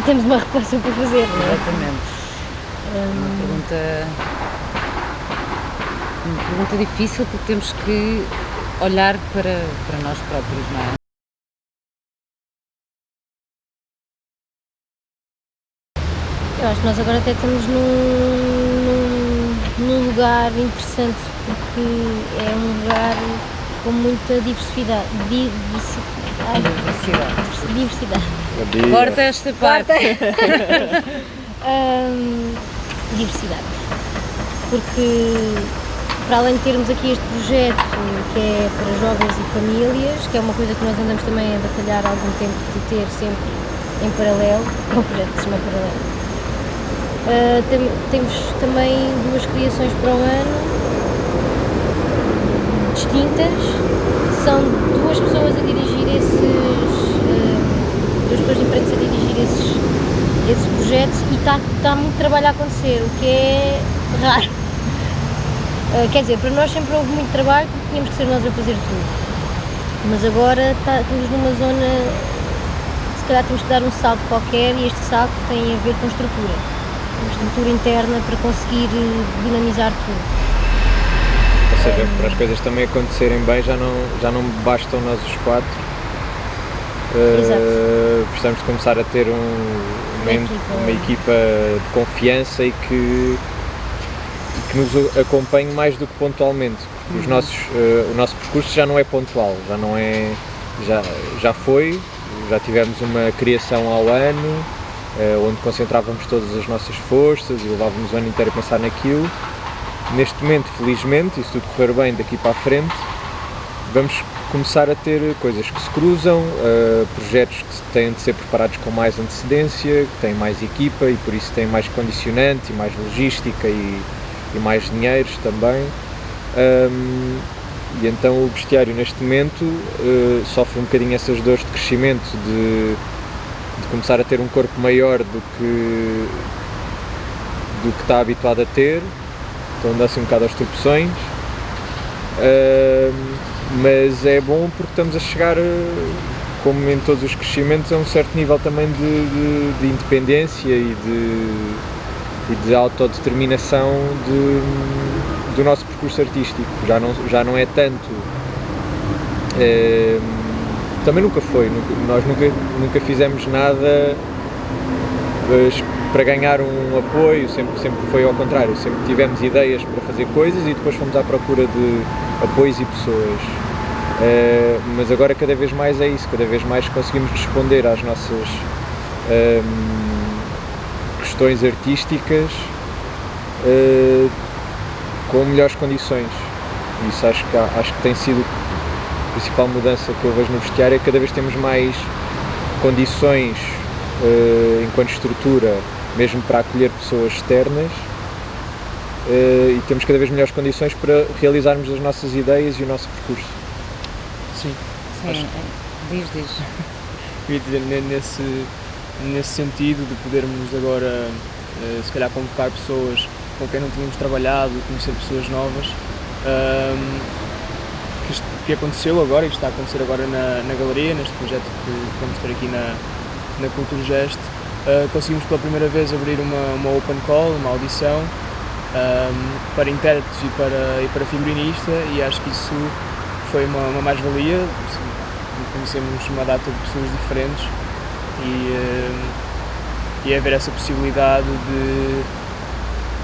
temos uma reflexão para fazer, não é? Exatamente. Uma pergunta difícil, porque temos que olhar para nós próprios, não é? Eu acho que nós agora até estamos num lugar interessante, porque é um lugar com muita diversidade. Corta esta parte. Diversidade. Porque, para além de termos aqui este projeto que é para jovens e famílias, que é uma coisa que nós andamos também a batalhar há algum tempo de ter sempre em paralelo, é um projeto que se chama Paralelo. Temos também 2 criações para o ano distintas, são 2 pessoas a dirigir duas pessoas diferentes a dirigir esses projetos e está muito trabalho a acontecer, o que é raro. Quer dizer, para nós sempre houve muito trabalho porque tínhamos que ser nós a fazer tudo, mas agora estamos numa zona, se calhar temos que dar um salto qualquer, e este salto tem a ver com uma estrutura interna para conseguir dinamizar tudo. Ou seja, para as coisas também acontecerem bem já não bastam nós os 4. Precisamos de começar a ter uma equipa de confiança e que nos acompanhe mais do que pontualmente, porque o nosso percurso já não é pontual, já tivemos uma criação ao ano, onde concentrávamos todas as nossas forças e levávamos o ano inteiro a pensar naquilo. Neste momento, felizmente, e se tudo correr bem daqui para a frente, vamos começar a ter coisas que se cruzam, projetos que têm de ser preparados com mais antecedência, que têm mais equipa e por isso têm mais condicionante e mais logística e mais dinheiros também. E então o bestiário neste momento sofre um bocadinho essas dores de crescimento, de começar a ter um corpo maior do que está habituado a ter, então anda assim um bocado aos tropeções, mas é bom porque estamos a chegar, como em todos os crescimentos, a um certo nível também de independência e de autodeterminação do nosso percurso artístico. Já não é tanto, também nunca foi, nós nunca fizemos nada para ganhar um apoio, sempre foi ao contrário, sempre tivemos ideias para fazer coisas e depois fomos à procura de apoios e pessoas. Mas agora cada vez mais é isso, cada vez mais conseguimos responder às nossas questões artísticas com melhores condições. Isso acho que tem sido a principal mudança que eu vejo no bestiário, é que cada vez temos mais condições enquanto estrutura, mesmo para acolher pessoas externas, e temos cada vez melhores condições para realizarmos as nossas ideias e o nosso percurso. Sim. Diz. Eu ia dizer, nesse sentido de podermos agora, se calhar, convocar pessoas com quem não tínhamos trabalhado, conhecer pessoas novas, que aconteceu agora e que está a acontecer agora na galeria, neste projeto que vamos ter aqui na Culturgest. Conseguimos pela primeira vez abrir uma open call, uma audição para intérpretes e para figurinista, e acho que isso foi uma mais-valia. Conhecemos uma data de pessoas diferentes e haver essa possibilidade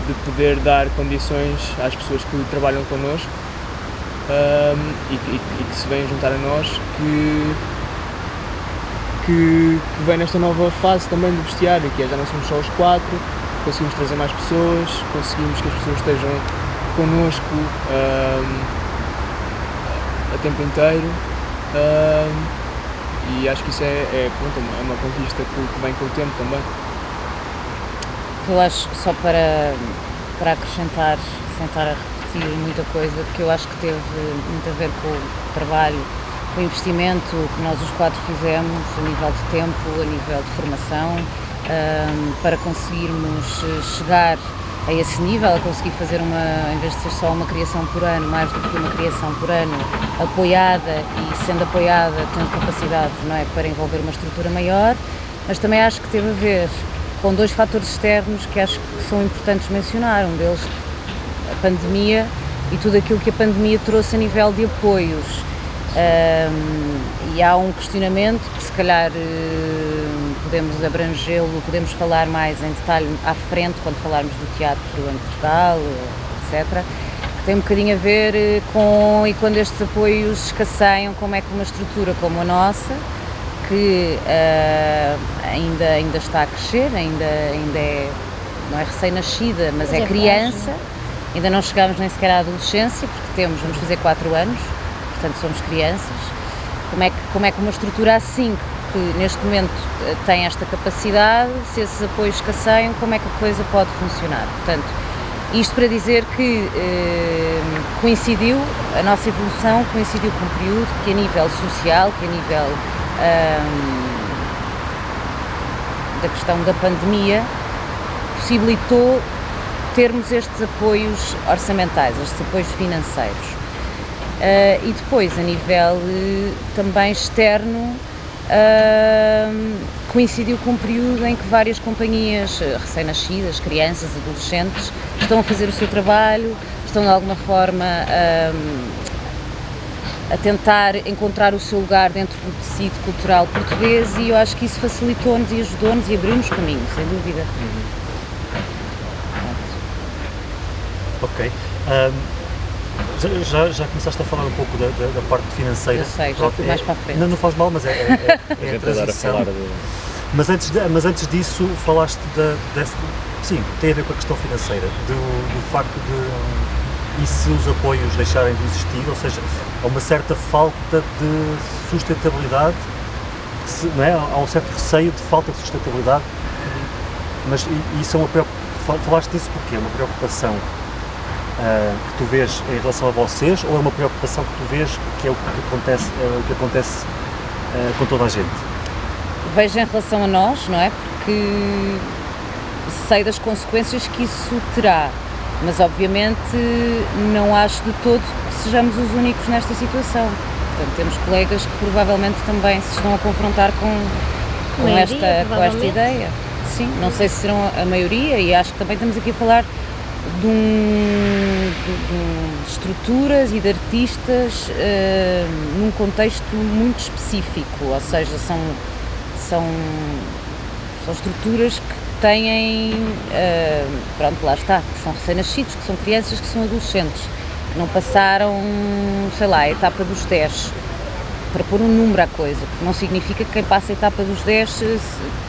de poder dar condições às pessoas que trabalham connosco e que se vêm juntar a nós, que vem nesta nova fase também do bestiário, que já não somos só os 4, conseguimos trazer mais pessoas, conseguimos que as pessoas estejam connosco a tempo inteiro, e acho que isso é uma conquista que vem com o tempo também. Eu acho, só para acrescentar, sem estar a repetir muita coisa, que eu acho que teve muito a ver com o trabalho, com o investimento que nós os 4 fizemos a nível de tempo, a nível de formação, para conseguirmos chegar a esse nível, a conseguir fazer em vez de ser só uma criação por ano, mais do que uma criação por ano, apoiada e sendo apoiada, tendo capacidade, não é, para envolver uma estrutura maior. mas também acho que teve a ver com 2 fatores externos que acho que são importantes mencionar. Um deles, a pandemia e tudo aquilo que a pandemia trouxe a nível de apoios. E há um questionamento que se calhar podemos abrangê-lo, podemos falar mais em detalhe à frente quando falarmos do teatro em Portugal, etc., que tem um bocadinho a ver com, e quando estes apoios escasseiam, como é que uma estrutura como a nossa, que ainda está a crescer, ainda não é recém-nascida, mas é criança, ainda não chegámos nem sequer à adolescência, porque vamos fazer 4 anos, portanto somos crianças. Como é que uma estrutura assim, que neste momento tem esta capacidade, se esses apoios escasseiam, como é que a coisa pode funcionar? Portanto, isto para dizer que a nossa evolução coincidiu com um período que a nível social, que a nível da questão da pandemia, possibilitou termos estes apoios orçamentais, estes apoios financeiros. E depois, a nível também externo, coincidiu com um período em que várias companhias recém-nascidas, crianças, adolescentes, estão a fazer o seu trabalho, estão de alguma forma a tentar encontrar o seu lugar dentro do tecido cultural português, e eu acho que isso facilitou-nos e ajudou-nos e abriu-nos caminho, sem dúvida. Ok. Já começaste a falar um pouco da parte financeira. Eu sei, já fui mais para a frente. Não faz mal, mas é a transição. Mas antes disso, falaste sim, tem a ver com a questão financeira, do facto de, e se os apoios deixarem de existir, ou seja, há uma certa falta de sustentabilidade, não é? Há um certo receio de falta de sustentabilidade, mas isso é uma preocupação. Falaste disso porque é uma preocupação que tu vês em relação a vocês, ou é uma preocupação que tu vês que é o que acontece com toda a gente? Vejo em relação a nós, não é? Porque sei das consequências que isso terá, mas obviamente não acho de todo que sejamos os únicos nesta situação. Portanto, temos colegas que provavelmente também se estão a confrontar com esta ideia. Sim, não sei se serão a maioria, e acho que também estamos aqui a falar de estruturas e de artistas num contexto muito específico, ou seja, são estruturas que têm, pronto, lá está, que são recém-nascidos, que são crianças, que são adolescentes, que não passaram, sei lá, a etapa dos 10, para pôr um número à coisa, porque não significa que quem passa a etapa dos 10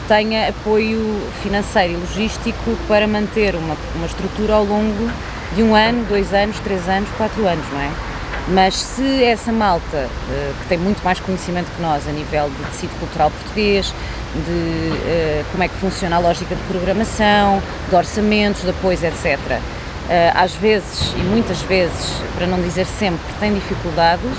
tenha apoio financeiro e logístico para manter uma estrutura ao longo de 1 ano, 2 anos, 3 anos, 4 anos, não é? Mas se essa malta, que tem muito mais conhecimento que nós a nível de tecido cultural português, de como é que funciona a lógica de programação, de orçamentos, de apoios, etc., às vezes, e muitas vezes, para não dizer sempre, tem dificuldades,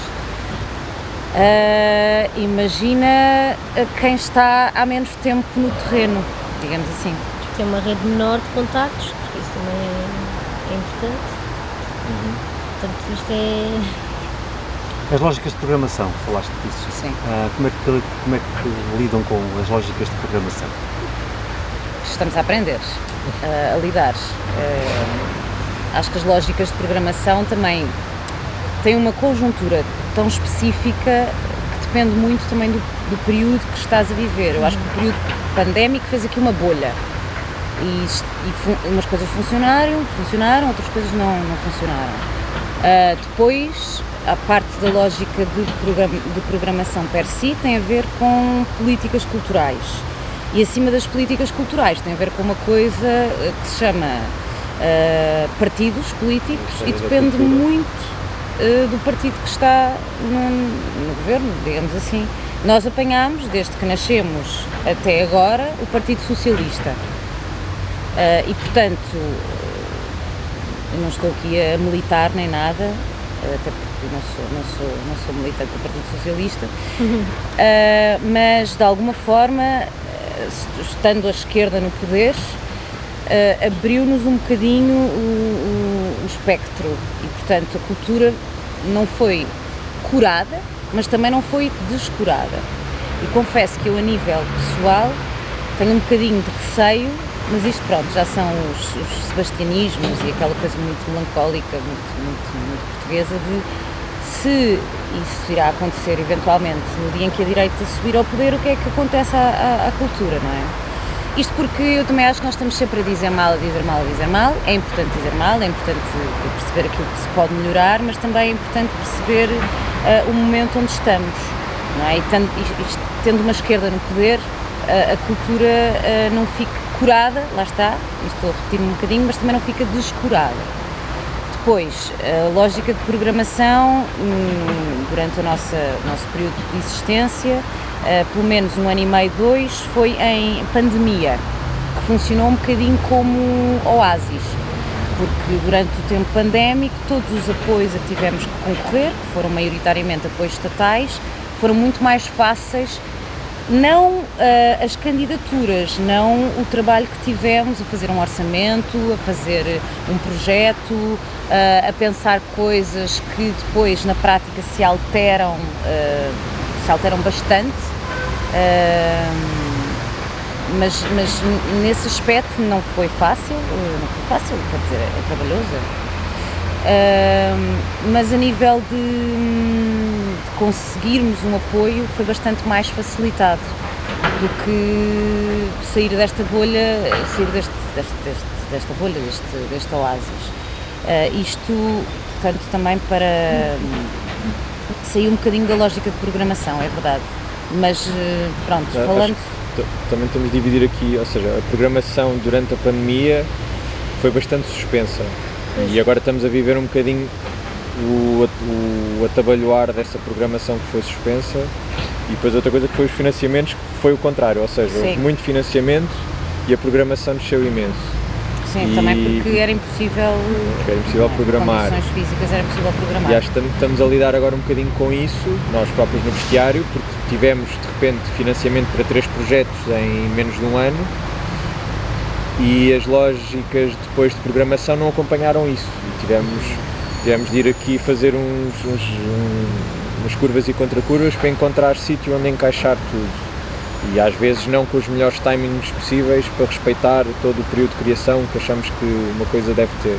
imagina quem está há menos tempo no terreno, digamos assim. Tem uma rede menor de contactos, porque isso também é importante. Portanto, isto é... As lógicas de programação, falaste disso. Sim. Como é que lidam com as lógicas de programação? Estamos a aprender a lidar. Acho que as lógicas de programação também têm uma conjuntura tão específica que depende muito também do período que estás a viver. Eu acho que o período pandémico fez aqui uma bolha e umas coisas funcionaram, outras coisas não funcionaram. Depois, a parte da lógica de programação per si tem a ver com políticas culturais, e acima das políticas culturais tem a ver com uma coisa que se chama partidos políticos, e depende muito do partido que está no governo, digamos assim. Nós apanhámos, desde que nascemos até agora, o Partido Socialista, e portanto não estou aqui a militar nem nada, até porque não sou militante do Partido Socialista, mas de alguma forma, estando a esquerda no poder, abriu-nos um bocadinho o espectro, e portanto a cultura não foi curada, mas também não foi descurada. E confesso que eu, a nível pessoal, tenho um bocadinho de receio, mas isto pronto, já são os sebastianismos e aquela coisa muito melancólica, muito portuguesa de se isso irá acontecer eventualmente no dia em que a direita subir ao poder, o que é que acontece à cultura, não é? Isto porque eu também acho que nós estamos sempre a dizer mal, é importante dizer mal, é importante perceber aquilo que se pode melhorar, mas também é importante perceber o momento onde estamos, não é? E tendo uma esquerda no poder, a cultura não fica curada, lá está, estou a repetir um bocadinho, mas também não fica descurada. Depois, a lógica de programação, durante o nosso período de existência, pelo menos 1 ano e meio, 2, foi em pandemia, que funcionou um bocadinho como oásis, porque durante o tempo pandémico todos os apoios a que tivemos que concorrer, que foram maioritariamente apoios estatais, foram muito mais fáceis, não as candidaturas, não o trabalho que tivemos a fazer um orçamento, a fazer um projeto, a pensar coisas que depois na prática se alteram bastante, mas nesse aspecto não foi fácil, quer dizer, é trabalhoso, mas a nível de conseguirmos um apoio foi bastante mais facilitado do que sair desta bolha, deste oásis. Isto, portanto, também para sair um bocadinho da lógica de programação, é verdade, mas pronto, falando... Também temos de dividir aqui, ou seja, a programação durante a pandemia foi bastante suspensa e agora estamos a viver um bocadinho o atabalhoar dessa programação que foi suspensa e depois outra coisa que foi os financiamentos, que foi o contrário, ou seja, houve muito financiamento e a programação desceu imenso. Sim, também porque era impossível programar. Condições físicas era impossível programar. E acho que estamos a lidar agora um bocadinho com isso, nós próprios no vestiário, porque tivemos de repente financiamento para 3 projetos em menos de 1 ano e as lógicas depois de programação não acompanharam isso. E tivemos de ir aqui fazer umas curvas e contracurvas para encontrar sítio onde encaixar tudo. E às vezes não com os melhores timings possíveis para respeitar todo o período de criação que achamos que uma coisa deve ter.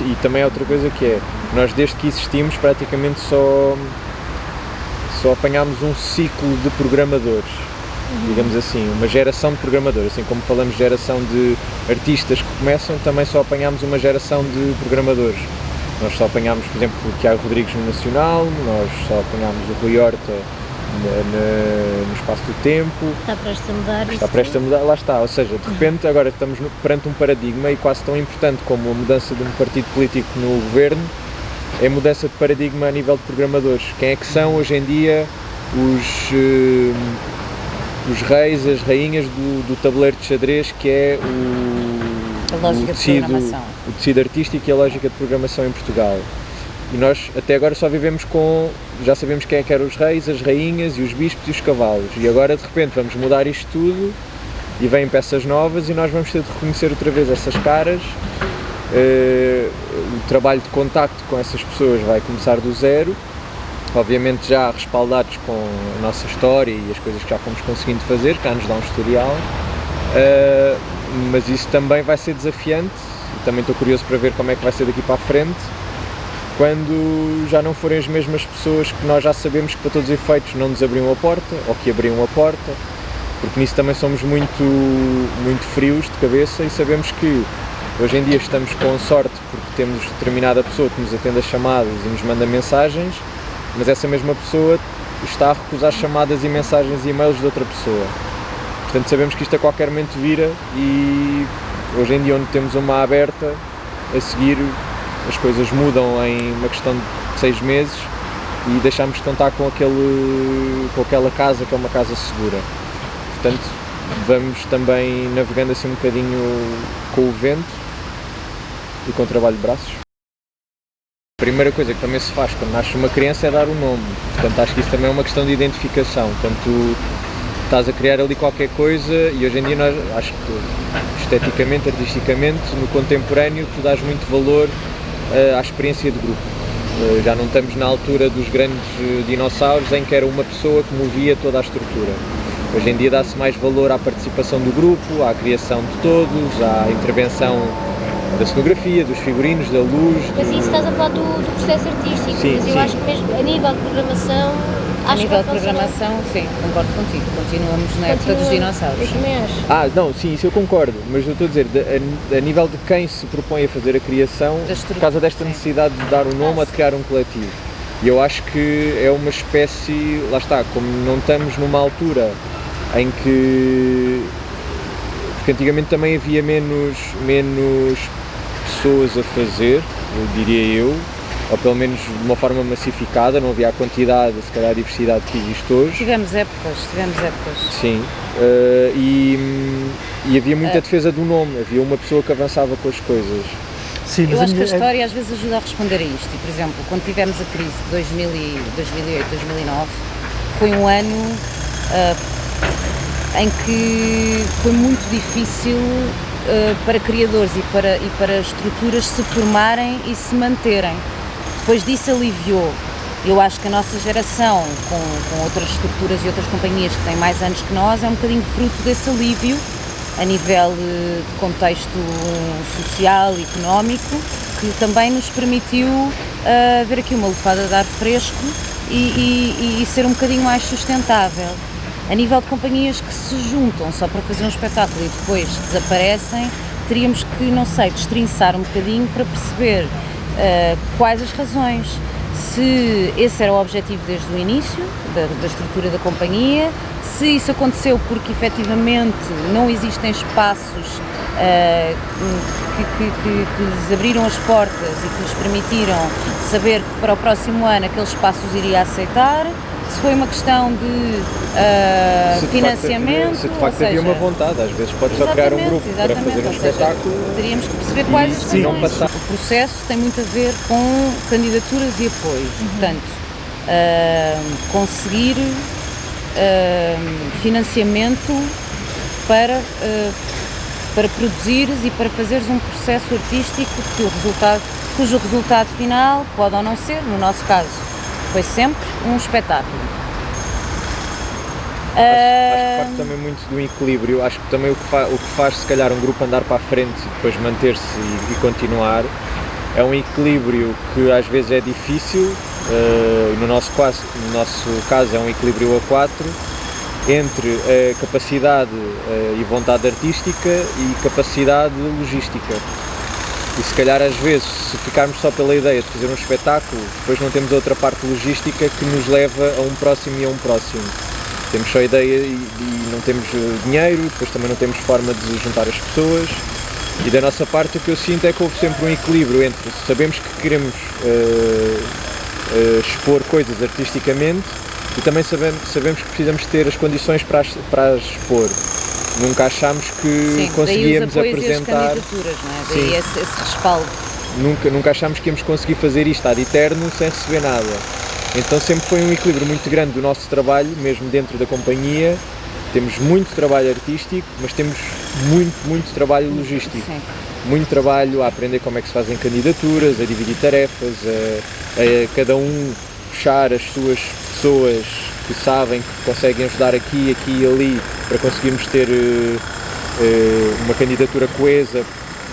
E também há outra coisa que é, nós desde que existimos praticamente só apanhámos um ciclo de programadores, digamos assim, uma geração de programadores, assim como falamos de geração de artistas que começam, também só apanhámos uma geração de programadores. Nós só apanhámos, por exemplo, o Tiago Rodrigues no Nacional, nós só apanhámos o Rui Horta no Espaço do Tempo. Está prestes a mudar. Está prestes a mudar, lá está. Ou seja, de repente agora estamos perante um paradigma e quase tão importante como a mudança de um partido político no governo é a mudança de paradigma a nível de programadores. Quem é que são hoje em dia os reis, as rainhas do tabuleiro de xadrez que é o tecido artístico e a lógica de programação em Portugal. E nós até agora só vivemos já sabemos quem é que eram os reis, as rainhas e os bispos e os cavalos. E agora de repente vamos mudar isto tudo e vêm peças novas e nós vamos ter de reconhecer outra vez essas caras. O trabalho de contacto com essas pessoas vai começar do zero, obviamente já respaldados com a nossa história e as coisas que já fomos conseguindo fazer, que já nos dá um historial. Mas isso também vai ser desafiante e também estou curioso para ver como é que vai ser daqui para a frente quando já não forem as mesmas pessoas que nós já sabemos que para todos os efeitos não nos abriam a porta ou que abriam a porta, porque nisso também somos muito frios de cabeça e sabemos que hoje em dia estamos com sorte porque temos determinada pessoa que nos atende as chamadas e nos manda mensagens, mas essa mesma pessoa está a recusar chamadas e mensagens e e-mails de outra pessoa. Portanto, sabemos que isto a qualquer momento vira e hoje em dia onde temos uma aberta, a seguir as coisas mudam em uma questão de 6 meses e deixamos de contar com aquela casa que é uma casa segura. Portanto, vamos também navegando assim um bocadinho com o vento e com o trabalho de braços. A primeira coisa que também se faz quando nasce uma criança é dar o nome. Portanto, acho que isso também é uma questão de identificação. Quando estás a criar ali qualquer coisa e hoje em dia nós, acho que esteticamente, artisticamente, no contemporâneo tu dás muito valor à experiência de grupo Já não estamos na altura dos grandes dinossauros em que era uma pessoa que movia toda a estrutura. Hoje em dia dá-se mais valor à participação do grupo, à criação de todos, à intervenção da cenografia, dos figurinos, da luz. Mas isso estás a falar do processo artístico, Sim, mas eu sim. acho que mesmo a nível de programação, A acho nível que de vai funcionar. programação, sim, concordo contigo. Continuamos na época dos dinossauros. Eu também acho. Não, sim, isso eu concordo, mas eu estou a dizer, a nível de quem se propõe a fazer a criação, por causa desta necessidade de dar um nome ou de criar um coletivo. E eu acho que é uma espécie, lá está, como não estamos numa altura em que... Porque antigamente também havia menos pessoas a fazer, eu diria eu, ou pelo menos de uma forma massificada, não havia a quantidade, se calhar a diversidade que existe hoje. Tivemos épocas. Sim, e havia muita defesa do nome, havia uma pessoa que avançava com as coisas. Sim, Eu mas acho que a história às vezes ajuda a responder a isto. E, por exemplo, quando tivemos a crise de 2008, 2009, foi um ano em que foi muito difícil para criadores e para estruturas se formarem e se manterem. Depois disso aliviou. Eu acho que a nossa geração, com outras estruturas e outras companhias que têm mais anos que nós, é um bocadinho fruto desse alívio a nível de contexto social e económico, que também nos permitiu ver aqui uma lufada de ar fresco e ser um bocadinho mais sustentável. A nível de companhias que se juntam só para fazer um espetáculo e depois desaparecem, teríamos que, não sei, destrinçar um bocadinho para perceber quais as razões. Se esse era o objetivo desde o início da estrutura da companhia, se isso aconteceu porque efetivamente não existem espaços que lhes abriram as portas e que lhes permitiram saber que para o próximo ano aqueles espaços iria aceitar, se foi uma questão de financiamento, se de facto havia uma vontade, às vezes pode só criar um grupo para fazer um espetáculo. Teríamos que perceber quais as não razões. passar. O processo tem muito a ver com candidaturas e apoios, portanto, conseguir financiamento para produzires e para fazeres um processo artístico cujo resultado final pode ou não ser, no nosso caso, foi sempre um espetáculo. Acho que parte também muito do equilíbrio. Acho que também o que faz se calhar um grupo andar para a frente e depois manter-se e continuar é um equilíbrio que às vezes é difícil, no nosso caso é um equilíbrio a 4, entre a capacidade e vontade artística e capacidade logística. E se calhar às vezes, se ficarmos só pela ideia de fazer um espetáculo, depois não temos a outra parte logística que nos leva a um próximo e a um próximo. Temos só a ideia e não temos dinheiro, depois também não temos forma de juntar as pessoas. E da nossa parte o que eu sinto é que houve sempre um equilíbrio entre sabemos que queremos expor coisas artisticamente e também sabemos que precisamos ter as condições para as expor. Nunca achámos que conseguíamos apresentar. E as candidaturas, não é? Daí esse respaldo. Nunca achámos que íamos conseguir fazer isto ad eterno sem receber nada. Então sempre foi um equilíbrio muito grande do nosso trabalho, mesmo dentro da companhia. Temos muito trabalho artístico, mas temos muito trabalho logístico. Sim. Muito trabalho a aprender como é que se fazem candidaturas, a dividir tarefas, a cada um puxar as suas pessoas que sabem que conseguem ajudar aqui e ali para conseguirmos ter uma candidatura coesa,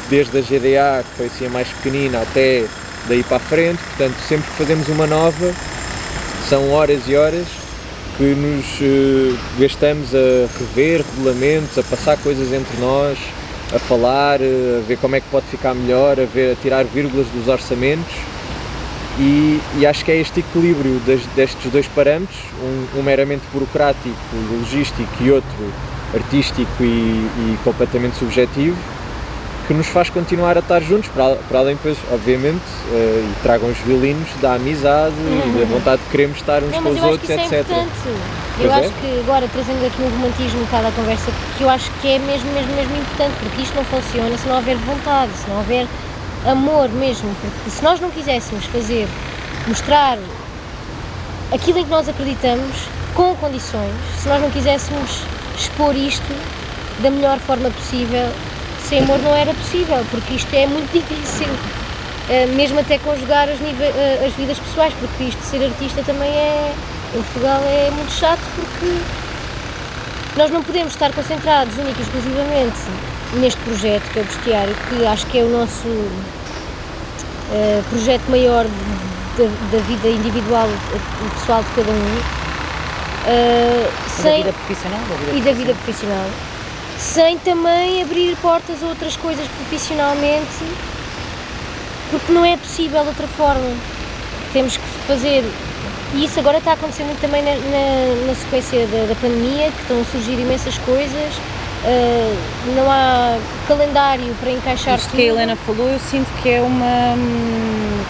desde a GDA, que foi assim a mais pequenina, até daí para a frente. Portanto, sempre que fazemos uma nova, são horas e horas que nos gastamos a rever regulamentos, a passar coisas entre nós, a falar, a ver como é que pode ficar melhor, a tirar vírgulas dos orçamentos. E acho que é este equilíbrio destes dois parâmetros, um meramente burocrático, logístico e outro artístico e completamente subjetivo, que nos faz continuar a estar juntos, para além depois, obviamente, e tragam os violinos da amizade e da vontade de queremos estar uns com os outros, etc. Eu acho que agora, trazendo aqui um romantismo um bocado à conversa, que eu acho que é mesmo importante, porque isto não funciona se não houver vontade, se não houver amor mesmo, porque se nós não quiséssemos mostrar aquilo em que nós acreditamos, com condições, se nós não quiséssemos expor isto da melhor forma possível, sem amor não era possível, porque isto é muito difícil. mesmo até conjugar as vidas pessoais, porque isto de ser artista também em Portugal é muito chato, porque nós não podemos estar concentrados única e exclusivamente neste projeto que é o Bestiário, que acho que é o nosso projeto maior da vida individual e pessoal de cada um, Da vida profissional? e da vida profissional, sem também abrir portas a outras coisas profissionalmente, porque não é possível de outra forma. Temos que fazer, e isso agora está acontecendo muito também na sequência da pandemia, que estão a surgir imensas coisas, não há calendário para encaixar Isto tudo. que a Helena falou, eu sinto que é uma,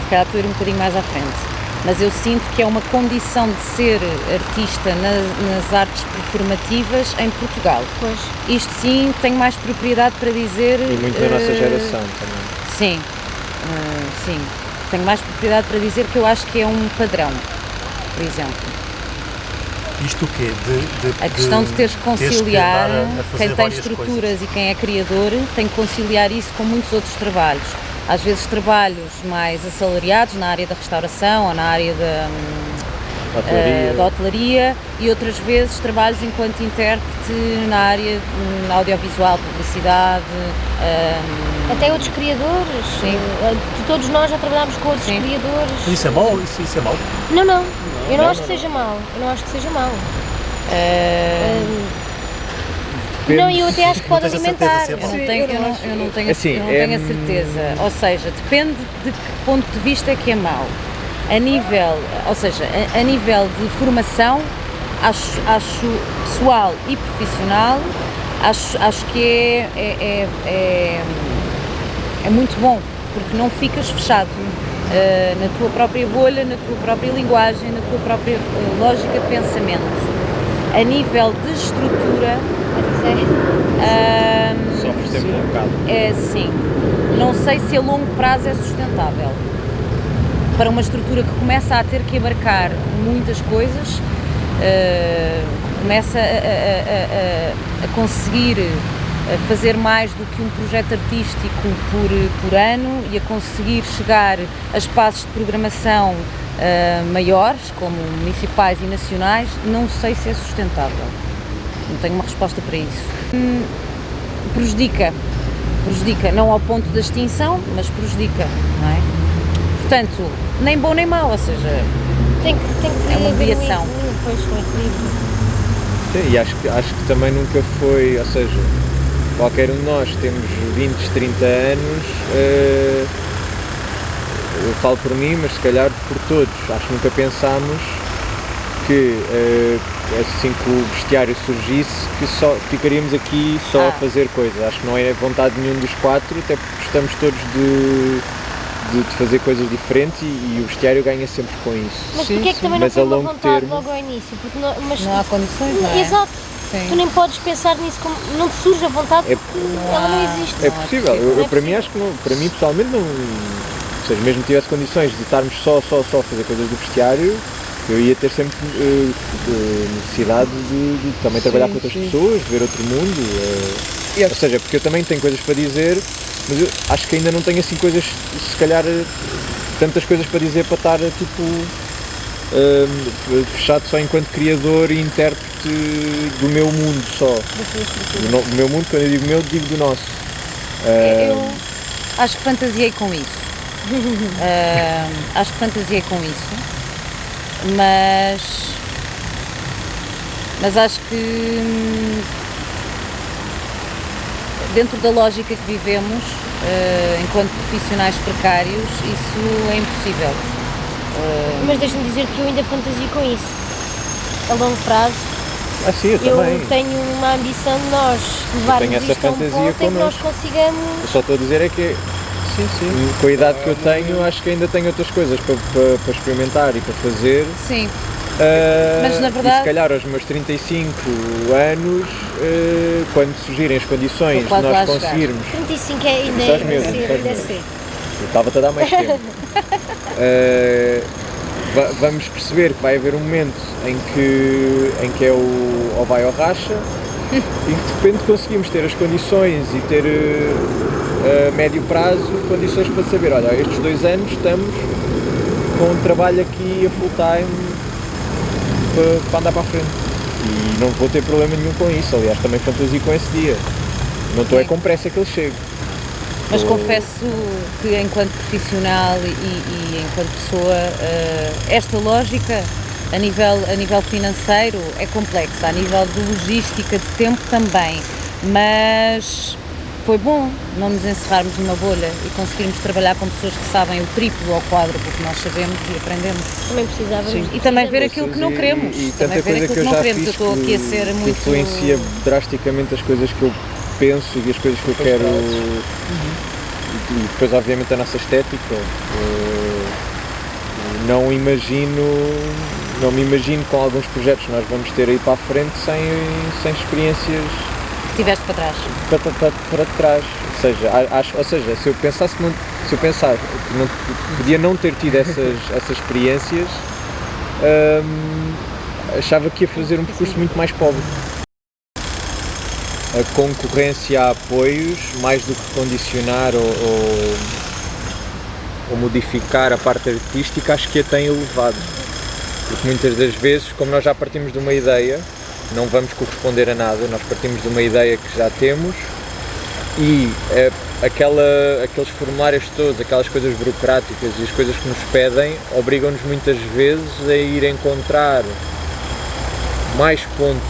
se calhar estou a ir um bocadinho mais à frente, mas eu sinto que é uma condição de ser artista nas artes performativas em Portugal. Pois. Isto sim, tenho mais propriedade para dizer... E muito da nossa geração também. Sim, sim. Tenho mais propriedade para dizer que eu acho que é um padrão, por exemplo. Isto o quê? A questão de teres que conciliar, andar a fazer quem tem várias estruturas coisas. e quem é criador, tem que conciliar isso com muitos outros trabalhos. Às vezes trabalhos mais assalariados na área da restauração ou na área da hotelaria e outras vezes trabalhos enquanto intérprete na área audiovisual, publicidade. Até outros criadores. Sim. Todos nós já trabalhámos com outros Sim. criadores. Mas isso é mau? Isso é mau? Não. Eu não acho que seja mau. Eu não acho que seja mau. Não, e eu até acho que pode tens a certeza alimentar. se é mau? Eu não tenho Assim, a certeza. Ou seja, depende de que ponto de vista é que é mau. A nível de formação, acho pessoal e profissional, acho que é muito bom, porque não ficas fechado na tua própria bolha, na tua própria linguagem, na tua própria lógica de pensamento. A nível de estrutura, Sofre sempre um bocado. é sim. Não sei se a longo prazo é sustentável. Para uma estrutura que começa a ter que abarcar muitas coisas, começa a conseguir fazer mais do que um projeto artístico por ano e a conseguir chegar a espaços de programação maiores, como municipais e nacionais, não sei se é sustentável. Não tenho uma resposta para isso. Prejudica, não ao ponto da extinção, mas prejudica, não é? Portanto, nem bom nem mau, ou seja, Tem que é uma haver mediação. Pois, um equilíbrio. Sim, e acho que também nunca foi, ou seja, qualquer um de nós temos 20, 30 anos, eu falo por mim, mas se calhar por todos, acho que nunca pensámos que assim que o Bestiário surgisse, que só ficaríamos aqui só a fazer coisas. Acho que não é vontade de nenhum dos quatro, até porque gostamos todos de fazer coisas diferentes e o Bestiário ganha sempre com isso. Mas porquê é que também não Mas foi a uma longo vontade termo- logo ao início? Porque Não há condições, não é? Exato. Sim. Tu nem podes pensar nisso como. Não te surge a vontade É- porque ela não existe. É possível, Não é para mim possível. acho que não, para mim pessoalmente não, ou seja, mesmo que tivesse condições de estarmos só a fazer coisas do Bestiário, eu ia ter sempre necessidade de também trabalhar com outras pessoas, de ver outro mundo, ou seja, porque eu também tenho coisas para dizer, mas eu acho que ainda não tenho assim coisas, se calhar, tantas coisas para dizer para estar tipo fechado só enquanto criador e intérprete do meu mundo só. Do meu mundo, quando eu digo meu, digo do nosso. Eu acho que fantasiei com isso. Mas acho que dentro da lógica que vivemos, enquanto profissionais precários, isso é impossível. Mas deixa-me dizer que eu ainda fantasio com isso. A longo prazo, Sim, eu também. eu tenho uma ambição de nós levarmos tenho essa isto a um fantasia ponto em que nós connosco. consigamos. Eu só estou a dizer é que com a idade que eu tenho, acho que ainda tenho outras coisas para experimentar e para fazer. Sim, mas na E verdade- se calhar aos meus 35 anos, quando surgirem as condições de quase lá a nós chegar. conseguirmos, 35 ainda Estás é mesmo, cedo, estás ainda é mesmo. cedo. eu estava-te a dar mais tempo, vamos perceber que vai haver um momento em que é o ou vai ao racha e que de repente conseguimos ter as condições e ter a médio prazo, condições para saber, olha, estes 2 anos estamos com um trabalho aqui a full time para andar para a frente. E não vou ter problema nenhum com isso, aliás, também fantasio com esse dia. Não estou com pressa que ele chegue. Mas confesso que enquanto profissional e enquanto pessoa, esta lógica a nível financeiro é complexa, a nível de logística, de tempo também, mas foi bom não nos encerrarmos numa bolha e conseguirmos trabalhar com pessoas que sabem o triplo ou quádruplo que nós sabemos e aprendemos. Também precisávamos. Sim. E também ver aquilo que não queremos. E também tanta ver coisa aquilo que eu não já queremos. Eu fiz estou aqui a ser que muito... influencia drasticamente as coisas que eu penso e as coisas que eu quero. E depois, obviamente, a nossa estética. Não me imagino com alguns projetos que nós vamos ter aí para a frente sem experiências que tiveste para trás. Para trás. Ou seja, se eu pensar que não, podia não ter tido essas experiências, achava que ia fazer um percurso muito mais pobre. A concorrência a apoios, mais do que condicionar ou modificar a parte artística, acho que a tem elevado. Porque muitas das vezes, como nós já partimos de uma ideia, não vamos corresponder a nada, nós partimos de uma ideia que já temos e aqueles formulários todos, aquelas coisas burocráticas e as coisas que nos pedem, obrigam-nos muitas vezes a ir encontrar mais pontos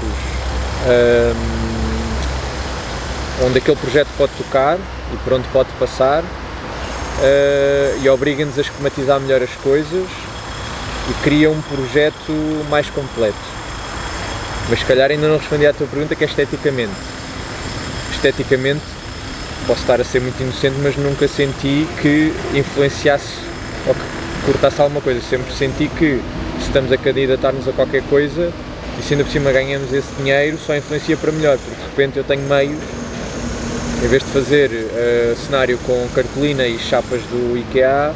onde aquele projeto pode tocar e por onde pode passar, e obriga-nos a esquematizar melhor as coisas e cria um projeto mais completo. Mas se calhar ainda não respondi à tua pergunta, que é esteticamente. Esteticamente, posso estar a ser muito inocente, mas nunca senti que influenciasse ou que cortasse alguma coisa. Sempre senti que se estamos a candidatar-nos a qualquer coisa e se ainda por cima ganhamos esse dinheiro, só influencia para melhor, porque de repente eu tenho meios, em vez de fazer cenário com cartolina e chapas do IKEA,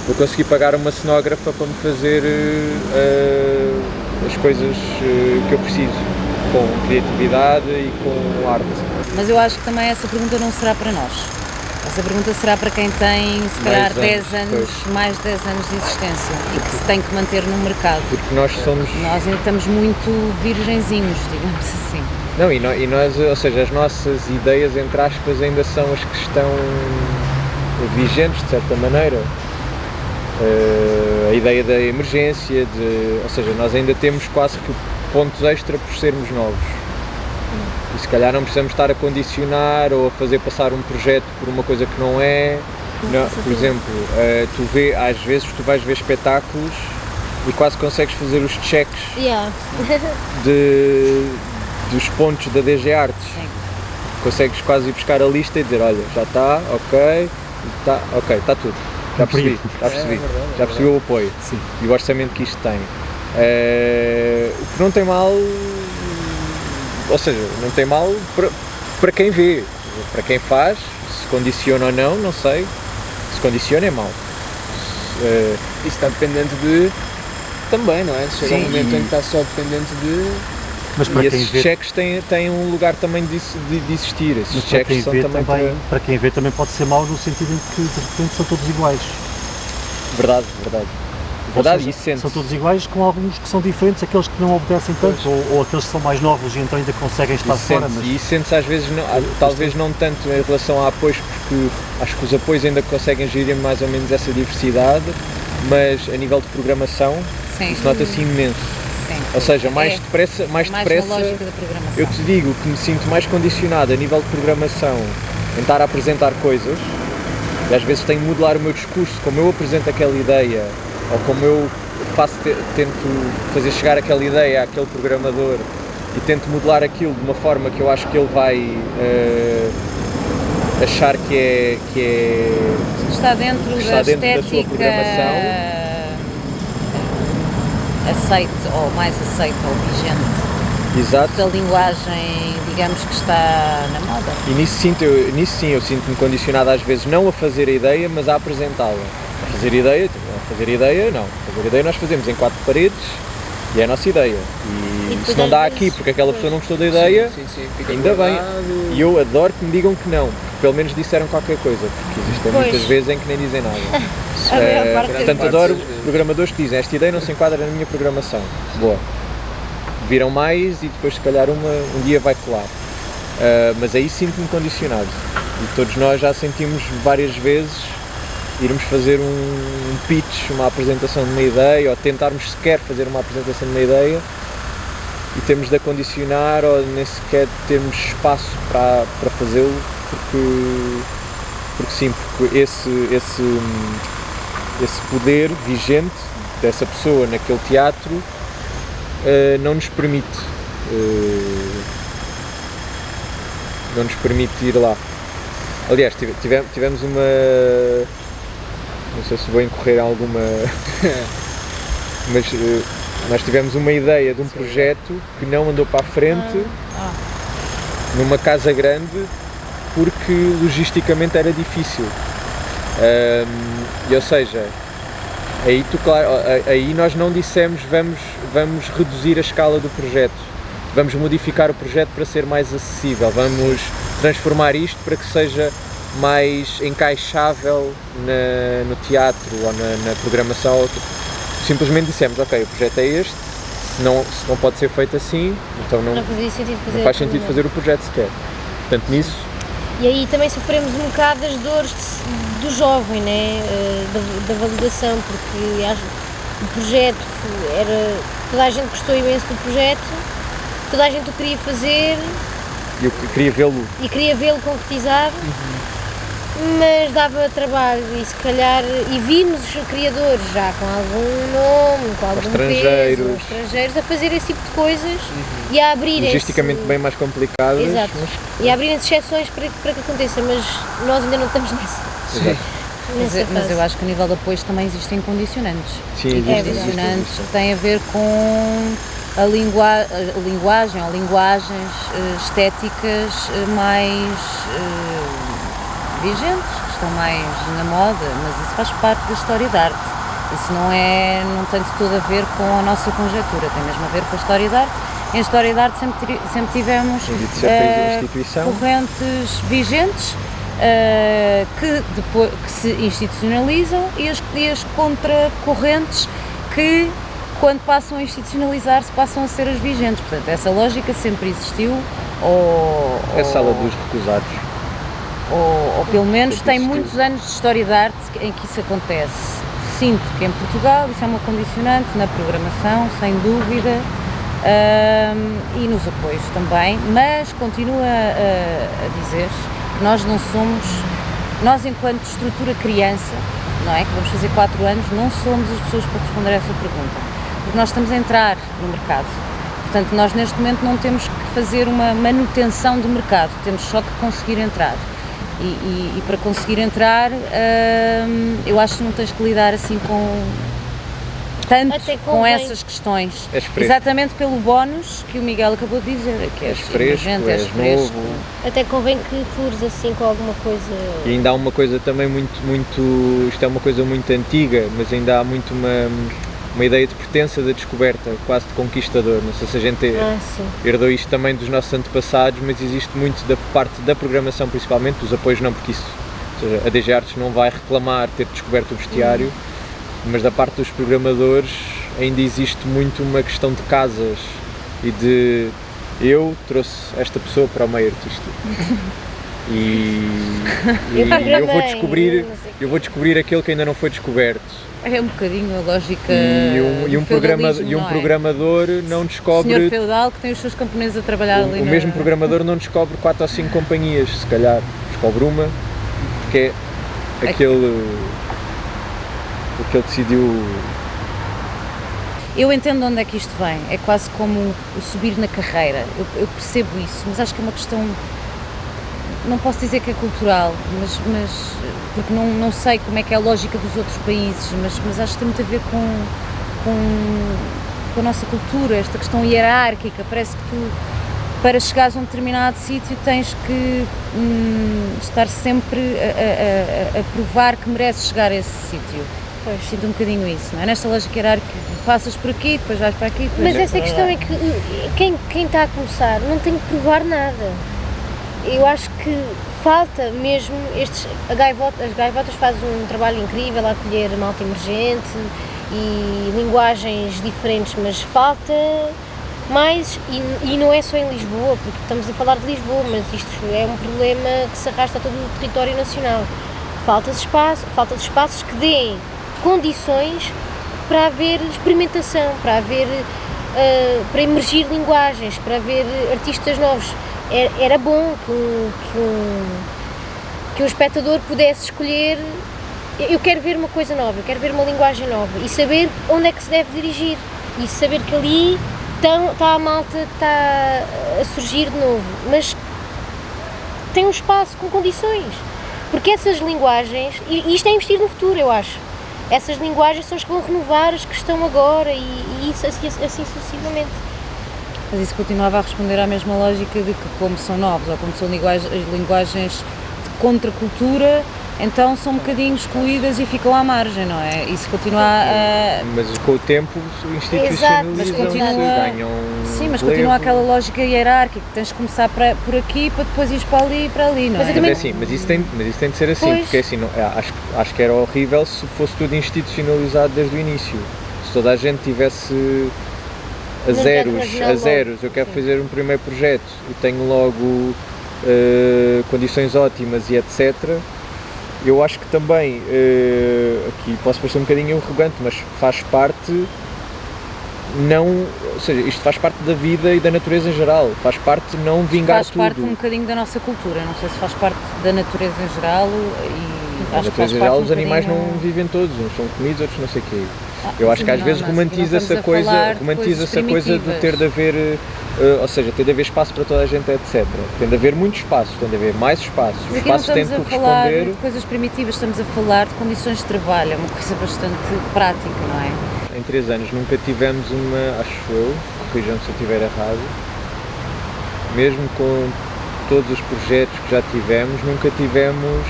vou conseguir pagar uma cenógrafa para me fazer as coisas que eu preciso, com criatividade e com arte. Mas eu acho que também essa pergunta não será para nós. Essa pergunta será para quem tem, se calhar, 10 anos, mais de 10 anos de existência e que se tem que manter no mercado. Porque nós somos... Nós ainda estamos muito virgenzinhos, digamos assim. Não, e nós, ou seja, as nossas ideias, entre aspas, ainda são as que estão vigentes, de certa maneira. A ideia da emergência, ou seja, nós ainda temos quase que pontos extra por sermos novos. E se calhar não precisamos estar a condicionar ou a fazer passar um projeto por uma coisa que não é. Não, por exemplo, às vezes tu vais ver espetáculos e quase consegues fazer os checks dos pontos da DG Artes. Sim. Consegues quase ir buscar a lista e dizer, olha, já está, ok, está tudo. Já percebi o apoio. Sim. E o orçamento que isto tem. O que não tem mal, ou seja, não tem mal para quem vê, para quem faz, se condiciona ou não, não sei. Se condiciona é mau. Isso está dependente de também, não é? Chega um momento em que está só dependente de... Mas para e quem esses vê... cheques têm um lugar também de existir. Esses cheques são também para quem vê também pode ser mau no sentido em que de repente são todos iguais. Verdade, seja, isso sente. São todos iguais, com alguns que são diferentes, aqueles que não obedecem tanto, ou aqueles que são mais novos e então ainda conseguem estar fora. Mas... E sente-se às vezes, talvez não tanto em relação a apoios, porque acho que os apoios ainda conseguem gerir mais ou menos essa diversidade, mas a nível de programação, isso nota-se imenso. Sim. Ou seja, mais depressa, eu te digo que me sinto mais condicionado a nível de programação em estar a apresentar coisas, e às vezes tenho de modelar o meu discurso, como eu apresento aquela ideia, ou como eu tento fazer chegar aquela ideia àquele programador e tento modelar aquilo de uma forma que eu acho que ele vai achar que está dentro da estética, da sua programação. Aceite ou mais aceite ou vigente. Exato. Da linguagem, digamos, que está na moda. E nisso sim, eu sinto-me condicionado às vezes não a fazer a ideia, mas a apresentá-la. A fazer ideia nós fazemos em 4 paredes e é a nossa ideia. depois se não às dá vezes- aqui porque aquela pessoa não gostou da ideia, Sim, fica ainda bem. guardado. E eu adoro que me digam que não, porque pelo menos disseram qualquer coisa, porque existem Pois. muitas vezes em que nem dizem nada. A maior parte Portanto, das adoro vezes. programadores que dizem esta ideia não se enquadra na minha programação. Boa. Viram mais e depois se calhar um dia vai colar. Mas aí sinto-me condicionado. E todos nós já sentimos várias vezes irmos fazer um pitch, uma apresentação de uma ideia, ou tentarmos sequer fazer uma apresentação de uma ideia e temos de a condicionar ou nem sequer temos espaço para fazê-lo porque sim, porque esse poder vigente dessa pessoa naquele teatro não nos permite ir lá. Aliás, tivemos uma... não sei se vou incorrer em alguma... mas nós tivemos uma ideia de um projeto que não andou para a frente numa casa grande porque logisticamente era difícil. Ou seja, aí nós não dissemos vamos reduzir a escala do projeto, vamos modificar o projeto para ser mais acessível, vamos transformar isto para que seja mais encaixável no teatro ou na programação. Simplesmente dissemos, ok, o projeto é este, se não pode ser feito assim, então não faz sentido fazer o projeto sequer. Portanto, nisso... E aí também sofremos um bocado das dores do jovem, né? Da validação, porque o projeto toda a gente gostou imenso do projeto, toda a gente o queria fazer. E eu queria vê-lo concretizado, mas dava trabalho e se calhar, e vimos os criadores já com algum nome, com algum peso, estrangeiros a fazer esse tipo de coisas e a abrirem-se... Logisticamente bem mais complicadas. Exato. E a abrirem-se exceções para que aconteça, mas nós ainda não estamos nessa. Exato. Mas eu acho que a nível de apoios também existem condicionantes. Sim, Condicionantes que têm a ver com a linguagem ou linguagens estéticas mais vigentes, que estão mais na moda, mas isso faz parte da história da arte. Isso não tem de tudo a ver com a nossa conjectura, tem mesmo a ver com a história da arte. Em história da arte sempre tivemos correntes vigentes que se institucionalizam e as contracorrentes que, quando passam a institucionalizar-se, passam a ser as vigentes. Portanto, essa lógica sempre existiu. É a sala dos recusados. Ou pelo menos tem muitos anos de história da arte em que isso acontece. Sinto que em Portugal isso é uma condicionante na programação, sem dúvida, e nos apoios também, mas continuo a dizer que nós não somos, nós enquanto estrutura criança, não é? Que vamos fazer 4 anos, não somos as pessoas para responder a essa pergunta, porque nós estamos a entrar no mercado. Portanto, nós neste momento não temos que fazer uma manutenção do mercado, temos só que conseguir entrar. E para conseguir entrar, eu acho que não tens que lidar assim com essas questões. Exatamente pelo bónus que o Miguel acabou de dizer, que és fresco, és novo. Até convém que fures assim com alguma coisa. E ainda há uma coisa também muito, isto é uma coisa muito antiga, mas ainda há muito uma ideia de pertença, da descoberta, quase de conquistador. Não sei se a gente herdou isto também dos nossos antepassados, mas existe muito da parte da programação, principalmente, dos apoios não, porque isso, ou seja, a DG Artes não vai reclamar ter descoberto o bestiário, mas da parte dos programadores ainda existe muito uma questão de casas e de eu trouxe esta pessoa para o meio artístico. E eu vou descobrir aquele que ainda não foi descoberto. É um bocadinho a lógica e um programador não descobre... O senhor feudal que tem os seus camponeses a trabalhar ali. O mesmo programador não descobre 4 ou 5 companhias, se calhar descobre uma, porque é aquele decidiu... Eu entendo onde é que isto vem, é quase como o subir na carreira, eu percebo isso, mas acho que é uma questão... Não posso dizer que é cultural, mas porque não sei como é que é a lógica dos outros países, mas acho que tem muito a ver com a nossa cultura, esta questão hierárquica. Parece que tu, para chegares a um determinado sítio, tens que estar sempre a provar que mereces chegar a esse sítio. Pois. Sinto um bocadinho isso, não é? Nesta lógica hierárquica, passas por aqui, depois vais para aqui, depois... Mas essa questão é que quem está a começar não tem que provar nada. Eu acho que falta mesmo as gaivotas fazem um trabalho incrível a acolher malta emergente e linguagens diferentes, mas falta mais, e não é só em Lisboa, porque estamos a falar de Lisboa, mas isto é um problema que se arrasta a todo o território nacional. Falta de espaços que deem condições para haver experimentação, para haver para emergir linguagens, para haver artistas novos. Era bom que um espectador pudesse escolher, eu quero ver uma coisa nova, eu quero ver uma linguagem nova e saber onde é que se deve dirigir e saber que ali está a malta que está a surgir de novo, mas tem um espaço com condições, porque essas linguagens, e isto é investir no futuro, eu acho, essas linguagens são as que vão renovar as que estão agora e isso assim sucessivamente. Mas isso continuava a responder à mesma lógica de que, como são novos ou como são linguagens de contracultura, então são um bocadinho excluídas e ficam à margem, não é? Isso continua a... Mas com o tempo institucionalizam-se, ganham... Sim, mas continua aquela lógica hierárquica, que tens de começar por aqui para depois ir para ali e para ali, não é? Mas é assim, mas isso tem de ser assim, porque assim, não, acho que era horrível se fosse tudo institucionalizado desde o início. Se toda a gente tivesse a zeros, eu quero fazer um primeiro projeto e tenho logo condições ótimas e etc. Eu acho que também, aqui posso parecer um bocadinho arrogante, mas faz parte, ou seja, isto faz parte da vida e da natureza em geral, faz parte não vingar tudo. Faz parte um bocadinho da nossa cultura, não sei se faz parte da natureza em geral e na natureza em geral os animais não vivem todos, uns são comidos, outros não sei o quê. Eu acho que às vezes romantiza-se a coisa do ter de haver, ou seja, ter de haver espaço para toda a gente, etc. Tem de haver muito espaço, tem de haver mais espaço. Mas aqui não estamos a falar de coisas primitivas, estamos a falar de condições de trabalho, é uma coisa bastante prática, não é? Em 3 anos nunca tivemos acho eu, corrijam-me se eu estiver errado, mesmo com todos os projetos que já tivemos, nunca tivemos,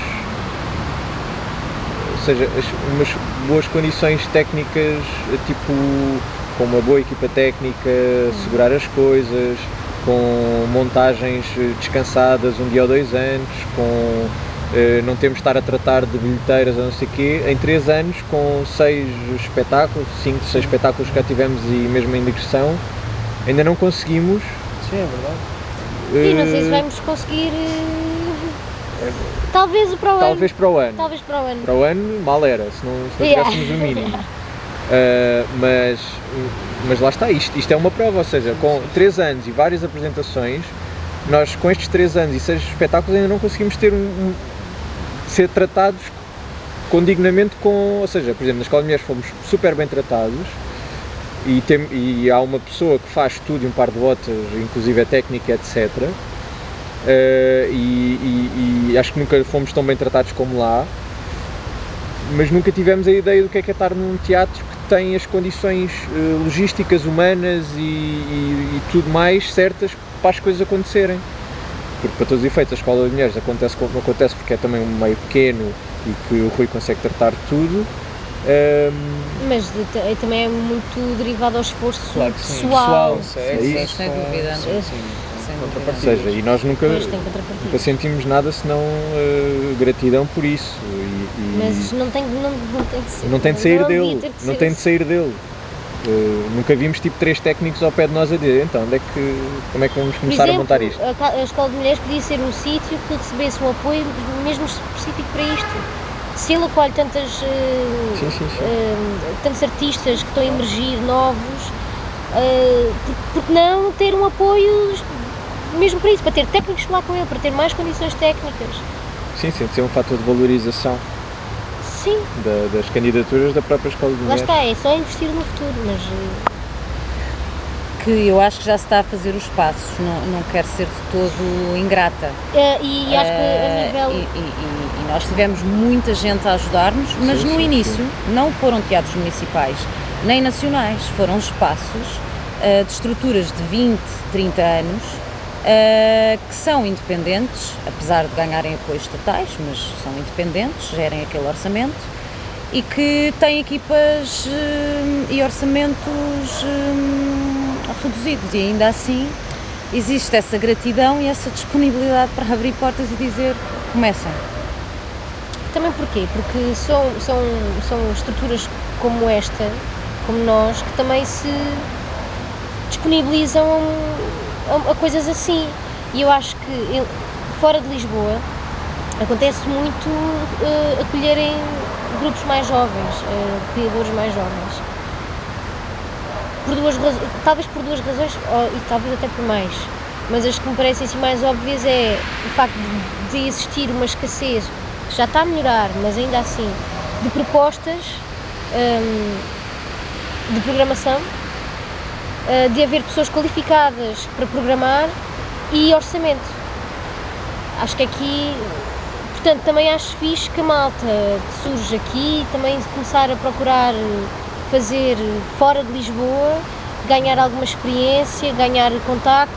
ou seja, umas boas condições técnicas, tipo, com uma boa equipa técnica, segurar as coisas, com montagens descansadas 1 dia ou 2 anos, com não temos de estar a tratar de bilheteiras ou não sei o quê. Em 3 anos, com 6 espetáculos, 5, 6 espetáculos que já tivemos e mesmo em digressão, ainda não conseguimos. Sim, é verdade. E não sei se vamos conseguir. Talvez para o ano. Para o ano, mal era, se não tivéssemos o mínimo. Mas lá está, isto é uma prova, ou seja, com 3 anos e várias apresentações, nós com estes 3 anos e 6 espetáculos ainda não conseguimos ser tratados condignamente ou seja, por exemplo, na Escola de Mulheres fomos super bem tratados e há uma pessoa que faz tudo e um par de botas, inclusive é técnica, etc. E acho que nunca fomos tão bem tratados como lá, mas nunca tivemos a ideia do que é estar num teatro que tem as condições logísticas, humanas e tudo mais certas para as coisas acontecerem. Porque para todos os efeitos a Escola de Mulheres acontece como acontece porque é também um meio pequeno e que o Rui consegue tratar de tudo. Mas também é muito derivado ao esforço pessoal. Sem dúvida. Ou seja, e nós nunca sentimos nada senão gratidão por isso. Mas não tem de sair dele. Não tem de sair dele. Nunca vimos tipo 3 técnicos ao pé de nós a dizer, então como é que vamos começar a montar isto? A Escola de Mulheres podia ser um sítio que recebesse um apoio mesmo específico para isto. Se ele acolhe tantos artistas que estão a emergir novos, porque não ter um apoio mesmo para isso, para ter técnicos lá com ele, para ter mais condições técnicas. Sim, tem de ser um fator de valorização. Sim. Das candidaturas da própria Escola de Mulheres. Lá está, é só investir no futuro, mas... Que eu acho que já se está a fazer os passos, não quero ser de todo ingrata. E acho que a nível... E nós tivemos muita gente a ajudar-nos, mas no início não foram teatros municipais, nem nacionais, foram espaços de estruturas de 20, 30 anos, que são independentes, apesar de ganharem apoios estatais, mas são independentes, gerem aquele orçamento e que tem equipas e orçamentos reduzidos, e ainda assim existe essa gratidão e essa disponibilidade para abrir portas e dizer comecem. Também porquê? Porque são estruturas como esta, como nós, que também se disponibilizam a coisas assim. E eu acho que fora de Lisboa acontece muito acolherem grupos mais jovens, criadores mais jovens. Por duas razões, talvez por duas razões, e talvez até por mais. Mas as que me parecem assim mais óbvias é o facto de existir uma escassez, que já está a melhorar, mas ainda assim, de propostas de programação, de haver pessoas qualificadas para programar e orçamento. Acho que aqui, portanto, também acho fixe que a malta que surge aqui também começar a procurar fazer fora de Lisboa, ganhar alguma experiência, ganhar contactos.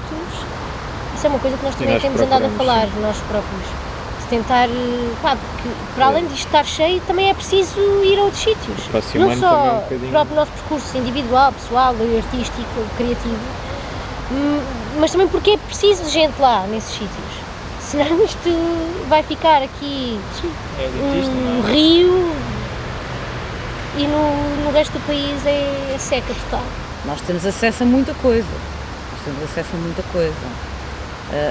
Isso é uma coisa que nós também temos andado a falar, nós próprios. De tentar, porque para além de estar cheio, também é preciso ir a outros sítios. Não só para o nosso percurso individual, pessoal, artístico, criativo, mas também porque é preciso de gente lá nesses sítios. Senão isto vai ficar aqui no Rio e no resto do país é seca total. Nós temos acesso a muita coisa.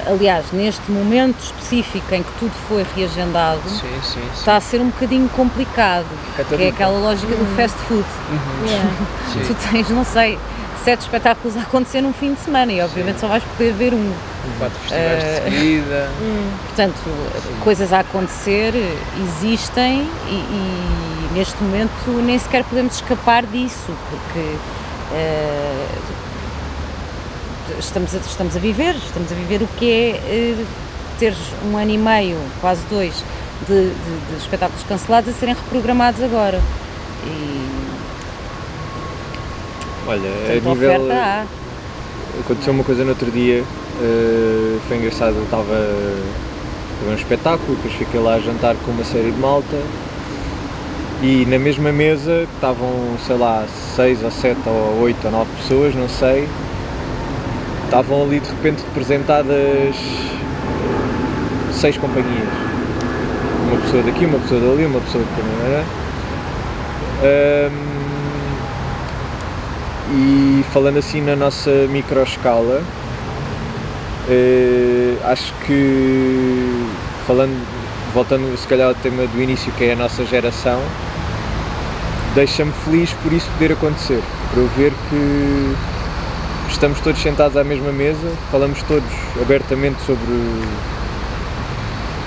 Aliás, neste momento específico em que tudo foi reagendado, está a ser um bocadinho complicado, que é aquela lógica do fast food. Tu tens, não sei, 7 espetáculos a acontecer num fim de semana e obviamente só vais poder ver um. 4 festivais de seguida. Portanto, coisas a acontecer existem e neste momento nem sequer podemos escapar disso, porque estamos a viver o que é teres 1 ano e meio, quase 2, de espetáculos cancelados a serem reprogramados agora. Olha, portanto, a nível... oferta há. Aconteceu uma coisa no outro dia, foi engraçado, eu estava a ver um espetáculo, depois fiquei lá a jantar com uma série de malta e na mesma mesa estavam, sei lá, 6 ou 7 ou 8 ou 9 pessoas, não sei, estavam ali de repente representadas 6 companhias, uma pessoa daqui, uma pessoa dali, uma pessoa de Canadá. E falando assim na nossa microescala, acho que, voltando se calhar ao tema do início, que é a nossa geração, deixa-me feliz por isso poder acontecer, para eu ver que estamos todos sentados à mesma mesa, falamos todos abertamente sobre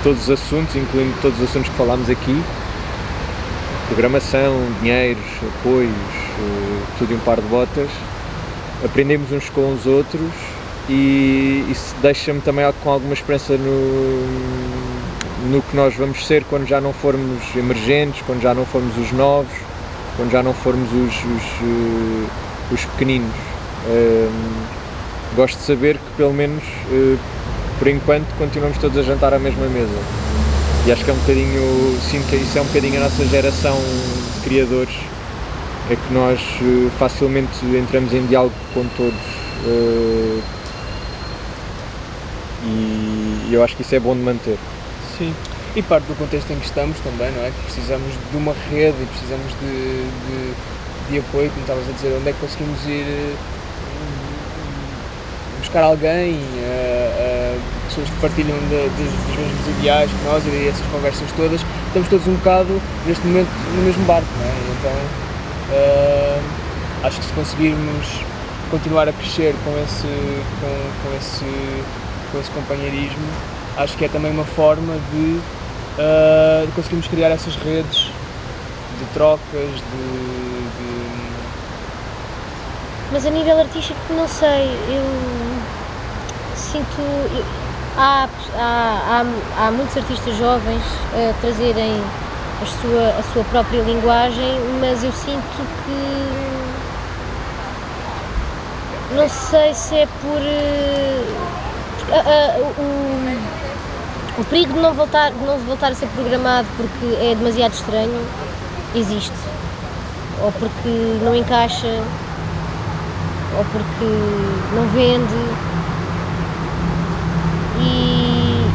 todos os assuntos, incluindo todos os assuntos que falámos aqui, programação, dinheiros, apoios, tudo em um par de botas, aprendemos uns com os outros e isso deixa-me também com alguma esperança no que nós vamos ser quando já não formos emergentes, quando já não formos os novos, quando já não formos os pequeninos. Gosto de saber que pelo menos por enquanto continuamos todos a jantar à mesma mesa e acho que é um bocadinho, sinto que isso é um bocadinho a nossa geração de criadores, é que nós facilmente entramos em diálogo com todos e eu acho que isso é bom de manter. Sim, e parte do contexto em que estamos também, não é? Que precisamos de uma rede e precisamos de apoio, como estavas a dizer, onde é que conseguimos ir buscar alguém, pessoas que partilham dos mesmos ideais que nós e essas conversas todas, estamos todos um bocado neste momento no mesmo barco, não é? Então acho que se conseguirmos continuar a crescer com esse companheirismo, acho que é também uma forma de conseguirmos criar essas redes de trocas, Mas a nível artístico, não sei, eu sinto... Há muitos artistas jovens a trazerem a sua própria linguagem, mas eu sinto que... Não sei se é por... o perigo de não voltar a ser programado porque é demasiado estranho, existe, ou porque não encaixa, ou porque não vende. E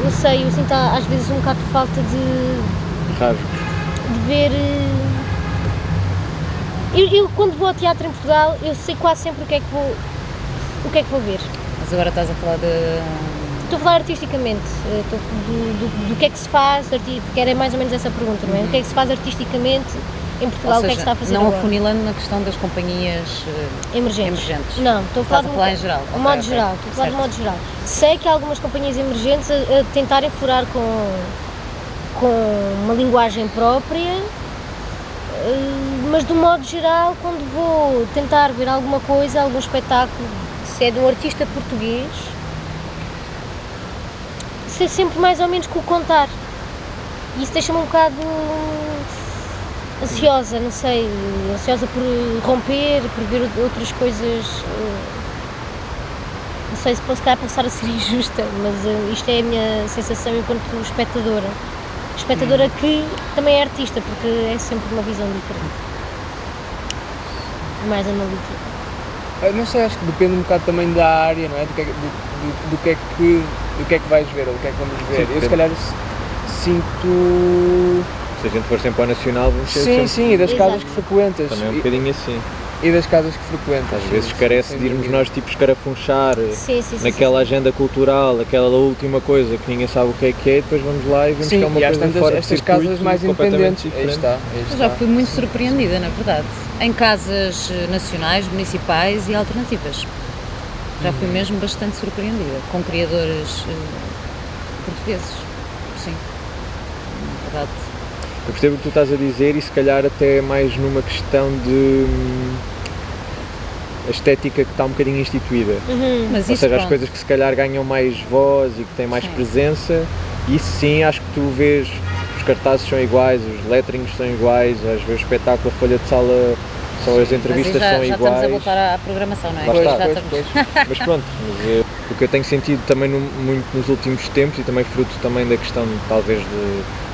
não sei, eu sinto às vezes um bocado de falta de Rasgos. ver. Eu quando vou ao teatro em Portugal, eu sei quase sempre o que é que vou ver. Mas agora estás a falar de... Estou a falar artisticamente, do que é que se faz, porque era mais ou menos essa pergunta, não é? O que é que se faz artisticamente em Portugal, Ou o que é que se está seja, a fazer não agora? afunilando na questão das companhias emergentes. Não, estou a falar, Estás a falar em geral. de modo Ok, geral, estou a falar de certo. modo geral. Sei que há algumas companhias emergentes a tentarem furar com uma linguagem própria, mas do modo geral, quando vou tentar ver alguma coisa, algum espetáculo, se é de um artista português, sei sempre mais ou menos que o contar. E isso deixa-me um bocado ansiosa, não sei, ansiosa por romper, por ver outras coisas. Não sei se posso calhar passar a ser injusta, mas isto é a minha sensação enquanto espectadora. Espectadora que também é artista, porque é sempre uma visão diferente. Mais analítica. Não sei, acho que depende um bocado também da área, não é? Do que é que vais ver, ou do que é que vamos ver. Sim, eu se calhar sinto... Se a gente for sempre ao Nacional, vamos ser Sim, sempre... sim, e das Exato. casas que frequentas. Também é um bocadinho assim. E das casas que frequentas. Às vezes carece de irmos nós tipo escarafunchar Sim, naquela agenda cultural, aquela última coisa que ninguém sabe o que é, e depois vamos lá e vemos Sim, que é uma e às coisa tantas, fora de estas circuito, casas mais completamente independentes. Aí diferente. está. Eu já fui muito surpreendida, na verdade, em casas nacionais, municipais e alternativas. Já fui mesmo bastante surpreendida, com criadores portugueses, sim, na verdade. Eu percebo o que tu estás a dizer e se calhar até mais numa questão de a estética que está um bocadinho instituída. Mas Ou isso, seja, as pronto, coisas que se calhar ganham mais voz e que têm mais Sim. presença, isso sim, acho que tu vês, os cartazes são iguais, os letterings são iguais, às vezes o espetáculo, a folha de sala, só as entrevistas mas aí são já iguais. estamos a voltar à programação, não é? Lá está. Já estamos- Mas pronto, o que eu tenho sentido também muito nos últimos tempos e também fruto também da questão talvez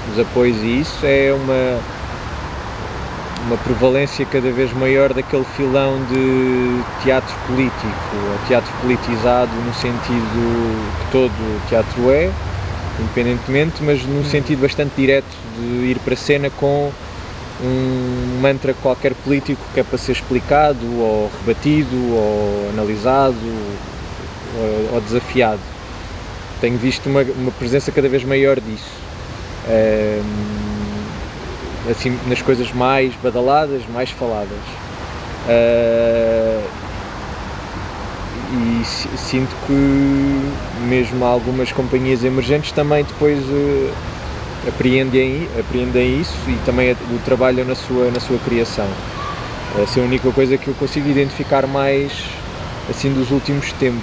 dos apoios e isso é uma prevalência cada vez maior daquele filão de teatro político, ou teatro politizado no sentido que todo o teatro é, independentemente, mas num sentido bastante direto de ir para a cena com um mantra qualquer político que é para ser explicado, ou rebatido, ou analisado, ou desafiado. Tenho visto uma presença cada vez maior disso. Assim, nas coisas mais badaladas, mais faladas. E sinto que mesmo algumas companhias emergentes também depois apreendem isso e também o trabalham na sua criação. Essa é a única coisa que eu consigo identificar mais assim dos últimos tempos.